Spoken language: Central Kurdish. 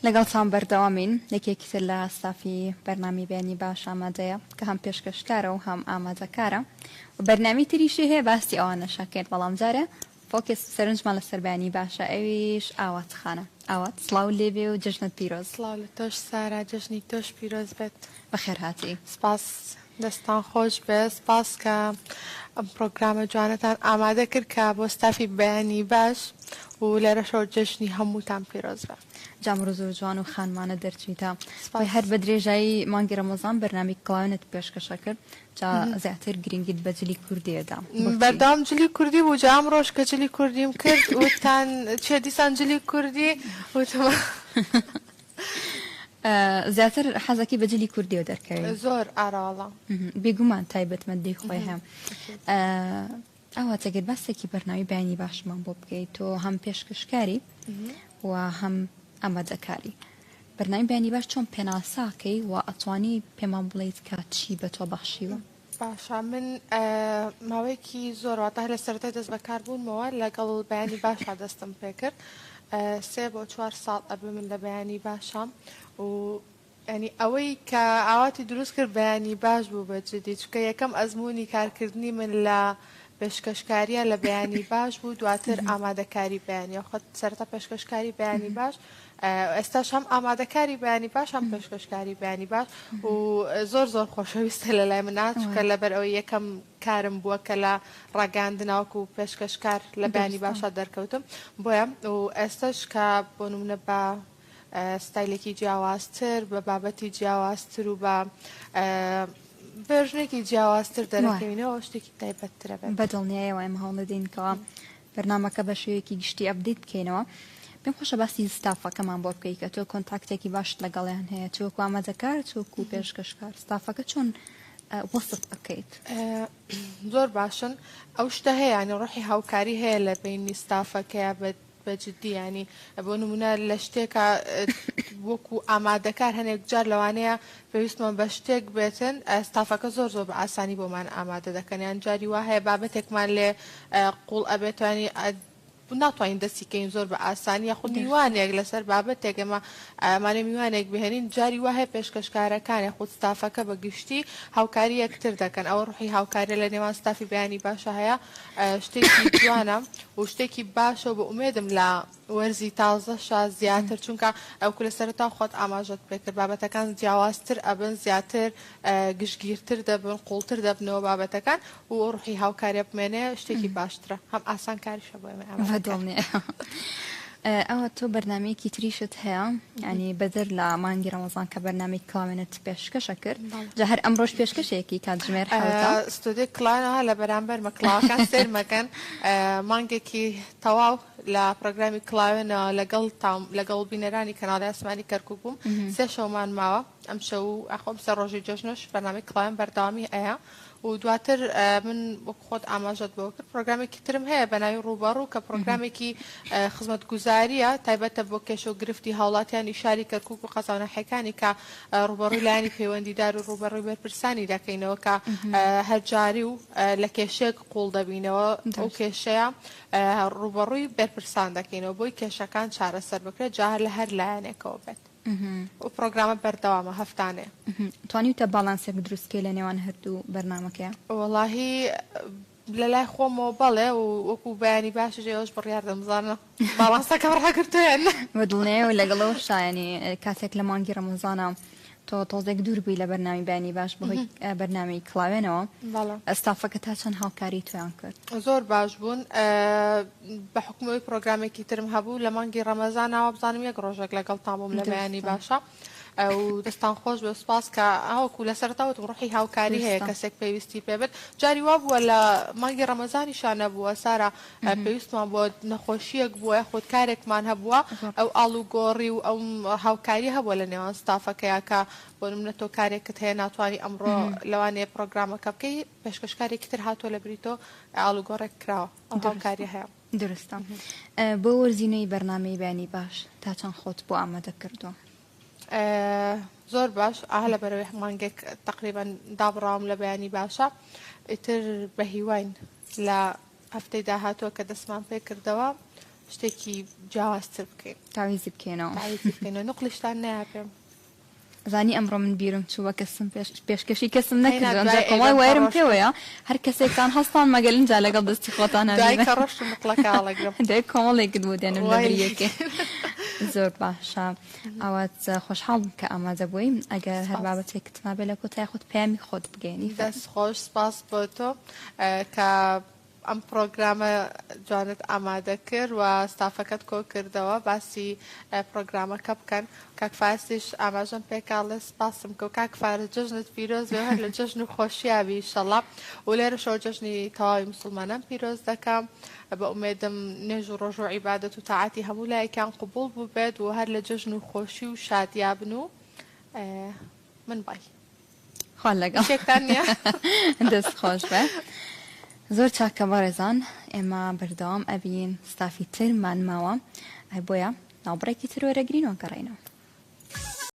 لەگەڵتان بەردەوامین یەکێکتر لە ستافی بەرنامی بەیانی باش ئامادەیە کە هەم پێشکەشکارە و هەم ئامادەکارە و بەرنامی تریشی هەیە باسی ئەوانەشەکرد بەڵام جارە فۆکس سەرنجمان لەسەر بەیانی باشە ئەویش ئاواتخانە. ئاوات سڵاو لێبێ و جژنت پیرۆز. سڵاو لە تۆش سارا، جژنی تۆش پیرۆز بێت. بەخێر هاتی. سپاس، دەستان خۆش بێ، سپاس کە ئەم پرۆگرامە جوانەتان ئامادە کرد کە بۆ ستافی بەیانی باش و لێرەشەوە جژنی هەمووتان پیرۆز بێ. جامڕۆ زۆر جوان و خانمانە دەرچیتە هەر بە درێژایی مانگی ڕەمەزان بەرنامی کڵاوێنت پێشکەشە کرد جا زیاتر گرنگیت بە جلی کوردیەدا بەردەوام جلی کوردی بوو جا ئەمڕۆژ کە جلی کوردیم کرد وتان چێ دیسان جلی کوردی وتمە زیاتر حەزەکی بە جلی کوردیەوە دەرکەوێت زۆر ئاراوەڵام بێگومان تایبەتمەندی خۆی هەم ئەوە تەگەر باسێکی بەرنامی بەیانی باشمان بۆ بکەیت تۆ هەم پێشکەشکاری و هەم ئامادەکاری بەرنامی بەیانی باش چۆن پێناساکەی و ئەتوانی پێمان بڵێیت کە چی بە تۆ بەخشیوە. باشە من ماوەیەکی زۆر واتە لە سەرەتای دەست بەکار بوونمەوە لەگەڵ بەیانی باشا دەستم پێ کرد 3 بۆ 4 ساڵ ئەبێ من لە بەیانی باشام و ینی ئەوەی کە ئاواتی دروست کرد بەیانی باش بوو بە جدی چکە یەکەم ئەزمموی کارکردنی من لە پێشکەشکاریە لە بەیانی باش بوو دواتر ئامادەکاری بەیانی خۆت سەرەتا پێشکەشکاری بەیانی باش ئێستاش هەم ئامادەکاری بەیانی باش هەم پێشکەشکاری بەیانی باش و زۆر زۆر خۆشەویستە لە لای منات چکە لەبەر ئەوەی یەکەم کارم بووە کە لە ڕاگەاندناوەکو و پێشکەشکار لە بەیانی باشە دەرکەوتم بۆیە و ئێستش کە بۆ نمونە بە ستایلێکی جیاوازتر بە بابەتی جیاوازتر و بە بێژنێکی جیاوازتر دەرەکەوینەوە شتێکی تایبەتترە بێت بەدڵنیایەوە ئێمە هەوڵ دەدەینکەوە بەرنامەکە بە شێوەیەکی گشتی ئەپدەیت بکەینەوە پێم خۆشە باسی ستافەکەمان بۆ بکەیت کە تۆ کۆنتاکتێکی باش لەگەڵیان هەیە چۆکو ئامادەکار چۆکو پێشکەشکار ستافەکە چۆن وەسط ئەکەیت. زۆر باشن ئەو شتە هەیە ینی ڕۆحی هاوکاری هەیە لە بینی ستافەکەیە بەجددی ینی بۆ نمونە لە شتێکە وەکو ئامادەکار هەنێک جار لەوانەیە پێویستمان بە شتێک بێتن ستافەکە زۆر زۆر بە ئاسانی بۆمان ئامادە دەکەن یان جاری وا هەیە بابەتێکمان لێ قوڵ ئەبێتوانی ناتوانین دەستیکەین زۆر بە ئاسانی خود میوانێک لەسەر بابەتێک ئەمە ئەمانە میوانێک بهێنین جاری وا هەیە پێشکەشکارەکانی خود ستافەکە بە گشتی هاوکاری یەکتر دەکەن ئەو ڕوحی هاوکاری لە نێوان ستافی بەیانی باشە هەیە شتێکی جوانە و شتێکی باشە بە ئومێدم لە وەرزی تازەشە زیاتر چونکە ئەوکو لە سەرەتا خۆت ئاماژەت پێکرد بابەتەکان جیاوازتر ئەبن زیاتر گشتگیرتر دەبن قوڵتر دەبنەوە بابەتەکان و ڕوحی هاوکاریە بمێنێ شتێکی باشترە هەم ئاسان کاریشە بۆ ئێمە دڵنیە. ئەوە تۆ بەرنامەیەکی تریشت هەیە ینی بەدەر لە مانگی ڕەمەزان کە بەرنامەی کڵاوێنت پێشکەشە کرد جا هەر ئەمڕۆژ پێشکەشێکی کاتژمێر ستودیۆ کڵانەوە لە بەرامبەر مەکڵاوەکان سێر مەکەن مانگێکی تەواو لە پرۆگرامی کڵاوێنەوە لەگەڵ بینەرانی کەناڵی ئاسمانی کەرکووک بووم 3 شەومان ماوە ئەم شەو ئەخۆم سەر ڕۆژی جۆژنش بەرنامەی کڵاوێن بەردەوامی ئەیە و دواتر من وەک خۆت ئاماژەت بۆ کرد پرۆگرامێکی ترم هەیە بە ناوی ڕووبەڕوو کە پرۆگرامێکی خزمەتگوزاریە تایبەتە بۆ کێشە و گرفتی هاوڵاتیانی شاری کەرکووک و قەزانەحەکانی کە ڕوبەڕووی لایانی پەیوەندیدار و ڕوبەڕووی بەرپرسانی دەکەینەوە کە هەرجاری و لە کێشەیەک قوڵ دەبینەوە ئەو کێشەیە ڕوبەڕووی بەرپرسان دەکەینەوە بۆی کێشەکان چارەسەر بکرێت جاهر لە هەر لایەنێکەوە بێت و پرۆگرامە بەردەوامە هەفتانێ توانیتە باڵانسێک دروستکەی لە نێوان هەردوو بەرنامەکەیە وەڵاهی لە لای خۆمەوە بەڵێ و وەکو بەیانی باشش ئێوەش بڕیار دەمزانە باڵانسەکەم ڕاگرتوێن بەدڵنێ و لەگەڵەوە شایانی کاتێک لە مانگی ڕەمەزانە تۆ تۆزێک دوور بووی لە بەرنامی بەیانی باش بەهۆی بەرنامی کڵاوێنەوە ئەستافەکە تا چەند هاوکاری تویان کرد زۆر باش بوون بە حکومەوەی پرۆگرامێکی ترم هەبوو لە مانگی ڕەمەزانەوە بزانم یەک ڕۆژێک لەگەڵتان بووم لە بەیانی باشە و دەستان خۆش بێ سپاس کە ئەوکو لە سەرتاوت ڕوحی هاوکاری هەیە کەسێک پێویستی پێبێت جاری وا بووە لە مانگی ڕەمەزانی شانە بووە سارا پێویستمان بۆ نەخۆشیەک بووە خودکارێکمان هەبووە ئەو ئاڵوگۆڕی و ئەو هاوکاری هەبووە لە نێوان ستافەکەیە کە بۆ نمونە تۆ کارێکت هەیە ناتوانانی ئەمڕۆ لەوانەیە پرۆگرامەکە بکەی پێشکەشکارێکی تر هاتووە لە بریتۆ ئاڵوگۆڕێک کراوە ئەو هاوکاری هەیە درستە بۆ وەرزینەی بەرنامەی بەیانی باش تا چەند خۆت بۆ ئامادە کردووە زۆر باش ئاها لە بەرەوەی مانگێک تقریبان دابڕاوم لە بەیانی باشە ئیتر بە هیواین لە هەفتەی داهاتووە کە دەستمان پێ کردەوە شتێکی جیاوازتر بکەین تاویزی بکەینەوە تاویزی بکەینەوە نوقلیشتان نایە زانی ئەمڕۆ من بیرم چووە کەسم پێشکەشی کەسم دوای نەکردە کۆمای وایرم پێوەیە هەر کەسێکتان هەستان مەگەلنجا لەگەڵ دەستی خۆتان دوای کە ڕۆشت نقلەکە هەڵەگرم دوای کۆمەڵێکت بوو دێنم لە بریەکێ زۆر باشە ئەوەت خۆشحاڵم کە ئامادە بووی ئەگەر هەر بابەتێکتما بێ لە کۆتای خۆت پامی خۆت بگەێنی دەست خۆش سپاس بۆ تۆ کە ئەم پرۆگرامە جوانت ئامادە کرد و ستافەکەت کۆ کردەوە باسی پرۆگرامەکە بکەن کاک فارسیش ئاماژەم پێکاڵێ سپاسم کە و کاک فارس جژنت پیرۆز بێ هەر لە جژن و خۆشیاوی ئینشەڵڵا و لێرەشەوە جژنی تەواوی مسلمانان پیرۆز دەکەم بە ئومێدم نێژ و ڕۆژ و عیبادەت و تاعاتی هەموو لایەکیان قبوڵ بوو بێت و هەر لە جژن و خۆشی و شادیابن و من بای خۆ لەگەڵ شێکتان نییە دەست خۆش بێ زۆر چاکە بەڕێزان ئێمە بەردەوام ئەبین ستافی ترمان ماوە ئەی بۆیە ناوبڕێکی تر وەرەگرینەوە گەڕێنەوە